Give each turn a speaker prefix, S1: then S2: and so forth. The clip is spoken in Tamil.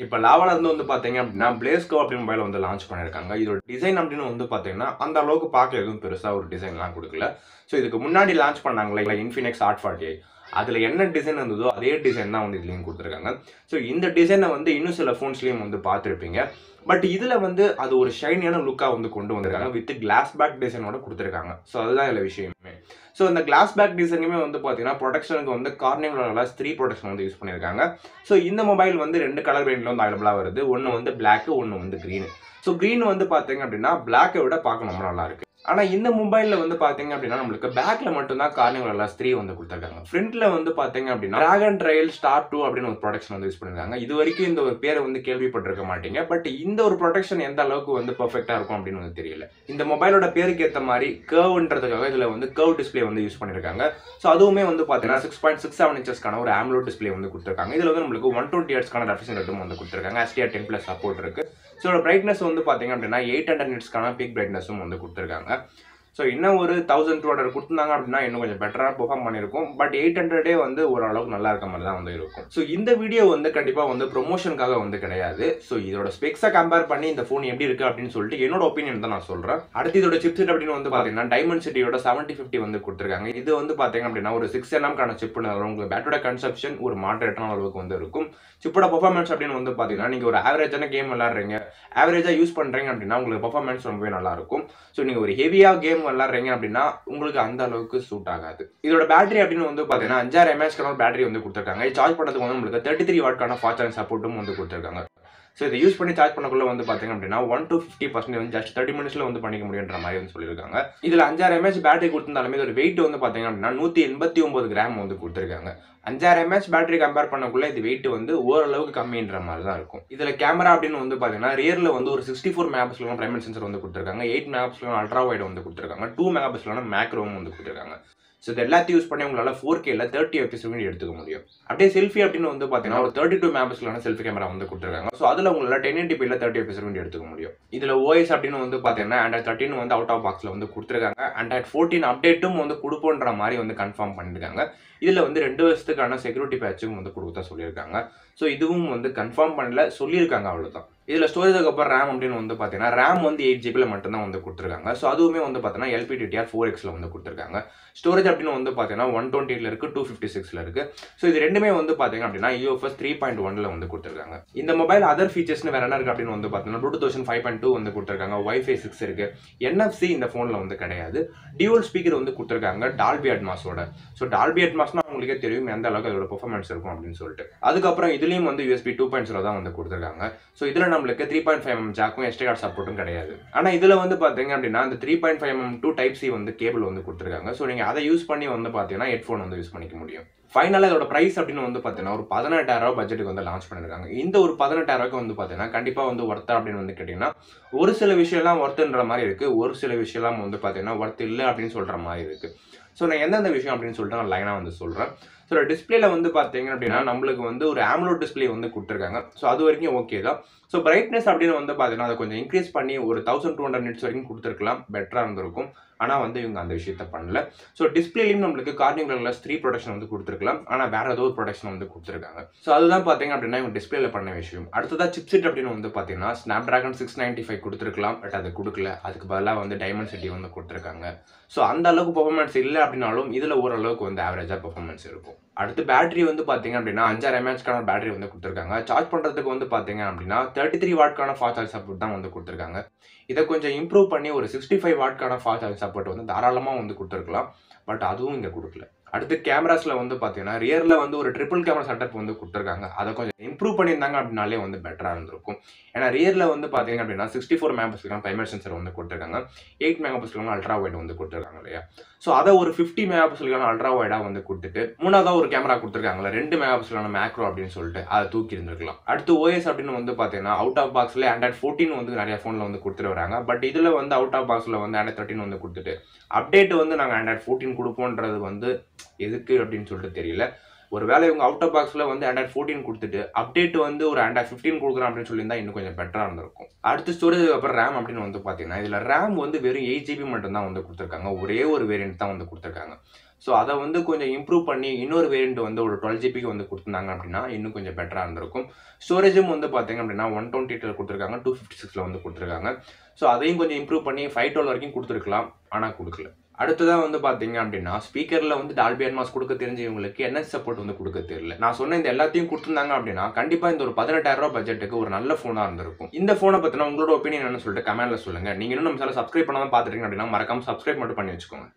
S1: இப்ப லாவால இருந்து வந்து பாத்தீங்க அப்படின்னா, பிளேஸ்கோ அப்படின்னு மொபைல் வந்து லான்ச் பண்ணியிருக்காங்க. இதோட டிசைன் அப்படின்னு வந்து பாத்தீங்கன்னா, அந்த அளவுக்கு பார்க்க எதுவும் பெருசா ஒரு டிசைன்லாம் குடுக்கல. ஸோ இதுக்கு முன்னாடி லான்ச் பண்ணாங்கல்ல இன்ஃபினிக்ஸ் Hot 48 அதுல என்ன டிசைன் இருந்ததோ, அதே டிசைன் தான் வந்து இதுலயும் குடுத்துருக்காங்க. ஸோ இந்த டிசைன வந்து இன்னும் சில ஃபோன்ஸ்லயும் வந்து பார்த்திருப்பீங்க. பட் இதுல வந்து அது ஒரு ஷைனியான லுக்கா வந்து கொண்டு வந்திருக்காங்க. வித் கிளாஸ் பேக் டிசைனோட குடுத்துருக்காங்க. ஸோ அதுதான் இதுல விஷயமே. ஸோ இந்த கிளாஸ் பேக் டிசைனுமே வந்து பாத்தீங்கன்னா, ப்ரொடெக்ஷனுக்கு வந்து கார்னிங் கிளாஸ் 3 ப்ரொடெக்ஷன் வந்து யூஸ் பண்ணியிருக்காங்க. ஸோ இந்த மொபைல் வந்து 2 கலர் வேரியன்ட்ல வந்து அவைலபிளா வருது. ஒன்னு வந்து பிளாக், ஒன்னு வந்து கிரீன். ஸோ கிரீன் வந்து பாத்தீங்க அப்படின்னா, பிளாக்கை விட பார்க்க ரொம்ப நல்லா இருக்கு. ஆனா இந்த மொபைல்ல வந்து பாத்தீங்க அப்படின்னா, நம்மளுக்கு பேக்ல மட்டும் தான் கார்னிங் கிளாஸ் 3 வந்து குடுத்துருக்காங்க. ஃப்ரண்ட்ல வந்து பாத்தீங்க அப்படின்னா, டிராகன் ட்ரைல் ஸ்டார் 2 அப்படின்னு ஒரு ப்ரொடெக்ஷன் வந்து யூஸ் பண்ணிருக்காங்க. இதுவரைக்கும் இந்த ஒரு பேரை வந்து கேள்விப்பட்டிருக்க மாட்டீங்க. பட் இந்த ஒரு ப்ரொடெக்ஷன் எந்த அளவுக்கு வந்து பெர்ஃபெக்ட்டா இருக்கும் அப்படின்னு வந்து தெரியல. இந்த மொபைலோட பேருக்கு ஏத்த மாதிரி கர்வ்ன்றதுக்காக இதுல வந்து கர்வ் டிஸ்ப்ளே வந்து யூஸ் பண்ணிருக்காங்க. ஸோ அதுவுமே வந்து பாத்தீங்கன்னா 6.67 இன்ச்சஸ்க்கான ஒரு AMOLED டிஸ்ப்ளே வந்து குடுத்துருக்காங்க. இதுல வந்து நம்மளுக்கு 120 ஹெர்ட்ஸ்க்கான ரெஃப்ரெஷ் ரேட்டும் வந்து குடுத்துருக்காங்க. HDR10+ சப்போர்ட் இருக்கு. ஸோ இதோட பிரைட்னஸ் வந்து பாத்தீங்க அப்படின்னா 800 நிட்ஸ்க்கான பீக் பிரைட்னஸும் வந்து குடுத்துருக்காங்க. ஸோ இன்னும் ஒரு 1200 குடுத்துருந்தாங்க அப்படின்னா இன்னும் கொஞ்சம் பெட்டரா பெர்ஃபார்ம் பண்ணியிருக்கும். பட் 800 வந்து ஓரளவுக்கு நல்லா இருக்க மாதிரி தான் வந்து இருக்கும். ஸோ இந்த வீடியோ வந்து கண்டிப்பா வந்து ப்ரொமோஷனுக்காக வந்து கிடையாது. ஸோ இதோட ஸ்பெக்ஸை கம்பேர் பண்ணி இந்த ஃபோன் எப்படி இருக்கு அப்படின்னு சொல்லிட்டு என்னோட ஒப்பீனியன் தான் நான் சொல்றேன். அடுத்து இதோட சிப்செட் அப்படின்னு வந்து பாத்தீங்கன்னா டைமென்சிட்டியோட 7050 வந்து கொடுத்துருக்காங்க. இது வந்து பாத்தீங்க அப்படின்னா ஒரு 6nm கான சிப். உங்களுக்கு பேட்டரியோட கன்சப்ஷன் ஒரு மாடரேட்டான அளவுக்கு வந்து இருக்கும். சிப்போட பெர்ஃபார்மன்ஸ் அப்படின்னு வந்து பாத்தீங்கன்னா நீங்க ஒரு ஆவரேஜான கேம் விளையாடுறீங்க, ஆவரேஜா யூஸ் பண்றீங்க அப்படின்னா உங்களுக்கு பெர்ஃபார்மன்ஸ் ரொம்பவே நல்லா இருக்கும். ஸோ நீங்க ஒரு ஹெவியா கேம் விளையாடுறீங்க அப்படின்னா உங்களுக்கு அந்த அளவுக்கு சூட் ஆகாது. இதோட பேட்டரி அப்படின்னு வந்து பாத்தீங்கன்னா 5000 mAh பேட்டரி வந்து கொடுத்துருக்காங்க. சார்ஜ் பண்ணதுக்கு வந்து உங்களுக்கு 33 வாட்கான ஃபாஸ்ட் சார்ஜிங் சப்போர்ட்டும் வந்து கொடுத்துருக்காங்க. ஸோ இதை யூஸ் பண்ணி சார்ஜ் பண்ணக்குள்ள வந்து பாத்தீங்க அப்படின்னா 1 to 50% வந்து ஜஸ்ட் 30 மினிட்ஸ்ல வந்து பண்ணிக்க முடியுன்ற மாதிரி வந்து சொல்லியிருக்காங்க. இதுல 5000 mAh பேட்டரி கொடுத்திருந்தாலுமே இதோட வெயிட் வந்து பாத்தீங்க அப்படின்னா 189 கிராம் வந்து கொடுத்துருக்காங்க. 5000 mAh பேட்டரி கம்பேர் பண்ணக்குள்ள இது வெயிட் வந்து ஓரளவுக்கு கம்மின்ற மாதிரி தான் இருக்கும். இதுல கேமரா அப்படின்னு வந்து பாத்தீங்கன்னா ரியர்ல வந்து ஒரு 64 மெகாபிக்சல் பிரைமரி சென்சர் வந்து கொடுத்துருக்காங்க. 8 மெகாபிக்சல் அல்ட்ரா வைட் வந்து கொடுத்துருக்காங்க. 2 மெகாபிக்சல் மேக்ரோவும் வந்து கொடுத்துருக்காங்க. ஸோ இது எல்லாத்தையும் யூஸ் பண்ணி உங்களால 4Kல 30 FPS எடுத்துக்க முடியும். அப்படியே செல்ஃபி அப்படின்னு வந்து பாத்தீங்கன்னா ஒரு 32 மெகாபிக்சலான செல்ஃபி கேமரா வந்து கொடுத்துருக்காங்க. ஸோ அதுல உங்களால 1080pல 30 FPS எடுத்துக்க முடியும். இதுல OS அப்படின்னு வந்து பாத்தீங்கன்னா Android 13 வந்து அவுட் ஆஃப் பாக்ஸ்ல வந்து கொடுத்துருக்காங்க. Android 14 அப்டேட்டும் வந்து கொடுப்போன்ற மாதிரி வந்து கன்ஃபார்ம் பண்ணிருக்காங்க. இதுல வந்து 2 வருஷத்துக்கான செக்யூரிட்டி பேட்சும் வந்து கொடுத்தா சொல்லியிருக்காங்க. ஸோ இதுவும் வந்து கன்ஃபார்ம் பண்ணல, சொல்லியிருக்காங்க அவ்வளவுதான். இதுல ஸ்டோரேஜ்க்கு அப்புறம் RAM அப்படின்னு வந்து பாத்தீங்கன்னா RAM வந்து 8GB மட்டும் தான் வந்து கொடுத்துருக்காங்க. ஸோ அதுவுமே வந்து பாத்தீங்கன்னா LPDDR4Xல வந்து கொடுத்துருக்காங்க. ஸ்டோரேஜ் அப்படின்னு வந்து பாத்தீங்கன்னா 128ல இருக்கு, 256ல இருக்கு. ஸோ இது ரெண்டுமே வந்து பாத்தீங்க அப்படின்னா UFS 3.1ல வந்து கொடுத்துருக்காங்க. இந்த மொபைல் அதர் ஃபீச்சர்ஸ்னு வேற என்ன இருக்கு அப்படின்னு வந்து பாத்தீங்கன்னா Bluetooth version 5.2 வந்து கொடுத்துருக்காங்க. Wi-Fi 6 இருக்கு. NFC இந்த போன்ல வந்து கிடையாது. டியூவல் ஸ்பீக்கர் வந்து கொடுத்துருக்காங்க Dolby Atmosஓட. ஸோ Dolby Atmosனா உங்களுக்கே தெரியும் எந்த அளவுக்கு அதோட பெர்ஃபார்மன்ஸ் இருக்கும் அப்படின்னு சொல்லிட்டு. அதுக்கப்புறம் இதுலயும் வந்து USB 2.0 தான் வந்து கொடுத்துருக்காங்க. ஸோ இதுல நம்மளுக்கு 3.5mm ஜாக்கும் SD கார்டு சப்போர்ட்டும் கிடையாது. ஆனா இதுல வந்து பாத்தீங்க அப்படின்னா அந்த 3.5mm to Type-C வந்து கேபிள் வந்து கொடுத்துருக்காங்க. ஸோ நீங்க அதை யூஸ் பண்ணி வந்து பாத்தீங்கன்னா ஹெட்ஃபோன் வந்து யூஸ் பண்ணிக்க முடியும். ஃபைனலா இதோட பிரைஸ் அப்படின்னு வந்து பாத்தீங்கன்னா ஒரு 18000 பட்ஜெட்டுக்கு வந்து லான்ச் பண்ணிருக்காங்க. இந்த ஒரு 18000 வந்து பாத்தீங்கன்னா கண்டிப்பா வந்து ஒர்த்தா அப்படின்னு வந்து கேட்டீங்கன்னா ஒரு சில விஷயம் எல்லாம் ஒர்த்துன்ற மாதிரி இருக்கு, ஒரு சில விஷயம் எல்லாம் வந்து பாத்தீங்கன்னா ஒர்த் இல்ல அப்படின்னு சொல்ற மாதிரி இருக்கு. ஸோ நான் எந்தெந்த விஷயம் அப்படின்னு சொல்லிட்டு நான் லைனா வந்து சொல்றேன். ஸோ டிஸ்பிளேல வந்து பாத்தீங்க அப்படின்னா நம்மளுக்கு வந்து ஒரு AMOLED டிஸ்பிளே வந்து கொடுத்துருக்காங்க. ஸோ அது வரைக்கும் ஓகே தான். ஸோ பிரைட்னஸ் அப்படின்னு வந்து பாத்தீங்கன்னா அதை கொஞ்சம் இன்க்ரீஸ் பண்ணி ஒரு 1200 நிட்ஸ் வரைக்கும் கொடுத்துருக்கலாம், பெட்டரா இருந்திருக்கும். ஆனா வந்து இவங்க அந்த விஷயத்த பண்ணல. ஸோ டிஸ்பிளேலையும் நம்மளுக்கு கார்னிங் கிளாஸ் 3 ப்ரொடெக்ஷன் வந்து கொடுத்துருக்கலாம், ஆனா வேற ஏதோ ஒரு ப்ரொடெக்ஷன் வந்து கொடுத்துருக்காங்க. ஸோ அதுதான் பாத்தீங்க அப்படின்னா இவங்க டிஸ்பிளேல பண்ண விஷயம். அடுத்ததா சிப்செட் அப்படின்னு வந்து பாத்தீங்கன்னா Snapdragon 695 கொடுத்துருக்கலாம், பட் அது கொடுக்கல. அதுக்கு பதிலாக வந்து Dimensity வந்து கொடுத்துருக்காங்க. ஸோ அந்த அளவுக்கு பெர்ஃபார்மன்ஸ் இல்லை அப்படின்னாலும் இதுல ஓரளவுக்கு வந்து ஆவரேஜா பெர்ஃபார்மன்ஸ் இருக்கும். அடுத்து பேட்டரி வந்து பாத்தீங்க அப்படின்னா 5000 mAh பேட்டரி வந்து கொடுத்துருக்காங்க. சார்ஜ் பண்றதுக்கு வந்து பாத்தீங்க அப்படின்னா 33 வாட்கான ஃபாஸ்ட் சார்ஜ் சப்போர்ட் தான் வந்து கொடுத்துருக்காங்க. இதை கொஞ்சம் இம்ப்ரூவ் பண்ணி ஒரு 65 வாட்கான ஃபாஸ்ட் சார்ஜ் சப்போர்ட் வந்து தாராளமா வந்து கொடுத்துருக்கலாம். பட் அதுவும் இங்க கொடுக்கல. அடுத்து கேமராஸ்ல வந்து பாத்தீங்கன்னா ரியர்ல வந்து ஒரு ட்ரிபிள் கேமரா செட்டப் வந்து கொடுத்துருக்காங்க. அதை கொஞ்சம் இம்ப்ரூவ் பண்ணியிருந்தாங்க அப்படின்னாலே வந்து பெட்டரா இருந்திருக்கும். ஏன்னா ரியர்ல வந்து பாத்தீங்க அப்படின்னா 64 மெகாபிக்சல் பிரைமரி சென்சர் வந்து கொடுத்துருக்காங்க. 8 மெகாபிக்சல் அல்ட்ரா வைட் வந்து கொடுத்துருக்காங்க இல்லையா. ஸோ அதை ஒரு 50 மெகாபிக்சல் அல்ட்ரா வைடா வந்து கொடுத்துட்டு மூணாவதா ஒரு கேமரா கொடுத்துருக்காங்களா 2 மெகாபிக்சல் மேக்ரோ அப்படின்னு சொல்லிட்டு அதை தூக்கி இருந்திருக்கலாம். அடுத்து OS அப்படின்னு வந்து பாத்தீங்கன்னா அவுட் ஆஃப் பாக்ஸ்ல Android 14 வந்து நிறைய போன்ல வந்து கொடுத்துட்டு வராங்க. பட் இதுல வந்து அவுட் ஆஃப் பாக்ஸ்ல வந்து Android 13 வந்து கொடுத்துட்டு அப்டேட் வந்து நாங்க Android 14 கொடுப்போன்றது வந்து எதுக்கு அப்படின்னு சொல்லிட்டு தெரியல. ஒருவேளை இவங்க அவுட் ஆஃப் பாக்ஸ்ல வந்து Android 14 கொடுத்துட்டு அப்டேட் வந்து ஒரு Android 15 கொடுக்குறோம் அப்படின்னு சொல்லியிருந்தா இன்னும் கொஞ்சம் பெட்டரா இருந்திருக்கும். அடுத்து ஸ்டோரேஜ் அப்புறம் RAM அப்படின்னு வந்து பாத்தீங்கன்னா இதுல RAM வந்து வெறும் 8GB மட்டும் தான் வந்து கொடுத்துருக்காங்க. ஒரே ஒரு வேரியன்ட் தான் வந்து கொடுத்துருக்காங்க. ஸோ அதை வந்து கொஞ்சம் இம்ப்ரூவ் பண்ணி இன்னொரு வேரியண்ட் வந்து ஒரு 12 GB வந்து கொடுத்துருந்தாங்க அப்படின்னா இன்னும் கொஞ்சம் பெட்டராக இருந்திருக்கும். ஸ்டோரேஜும் வந்து பார்த்தீங்க அப்படின்னா 128 கொடுத்துருக்காங்க, 256 வந்து கொடுத்துருக்காங்க. ஸோ அதையும் கொஞ்சம் இம்ப்ரூவ் பண்ணி 512 வரைக்கும் கொடுத்துருக்கலாம், ஆனால் கொடுக்கல. அடுத்ததான் வந்து பார்த்தீங்க அப்படின்னா ஸ்பீக்கரில் வந்து டால்பி அட்மாஸ் கொடுக்க தெரிஞ்சவங்களுக்கு என்எஸ் சப்போர்ட் வந்து கொடுக்க தெரியல. நான் சொன்ன இந்த எல்லாத்தையும் கொடுத்துருந்தாங்க அப்படின்னா கண்டிப்பாக இந்த ஒரு 18,000 பட்ஜெட்டுக்கு ஒரு நல்ல ஃபோனாக இருந்திருக்கும். இந்த ஃபோனை பற்றினா உங்களோட ஒப்பீனியன் என்னன்னு சொல்லிட்டு கமெண்ட்ல சொல்லுங்க. நீங்கள் இன்னும் நம்ம சேனல் சப்ஸ்கிரைப் பண்ணாமல் பார்த்துட்டீங்க அப்படின்னா மறக்காம சப்ஸ்கிரைப் மட்டும் பண்ணி வச்சுக்கோங்க.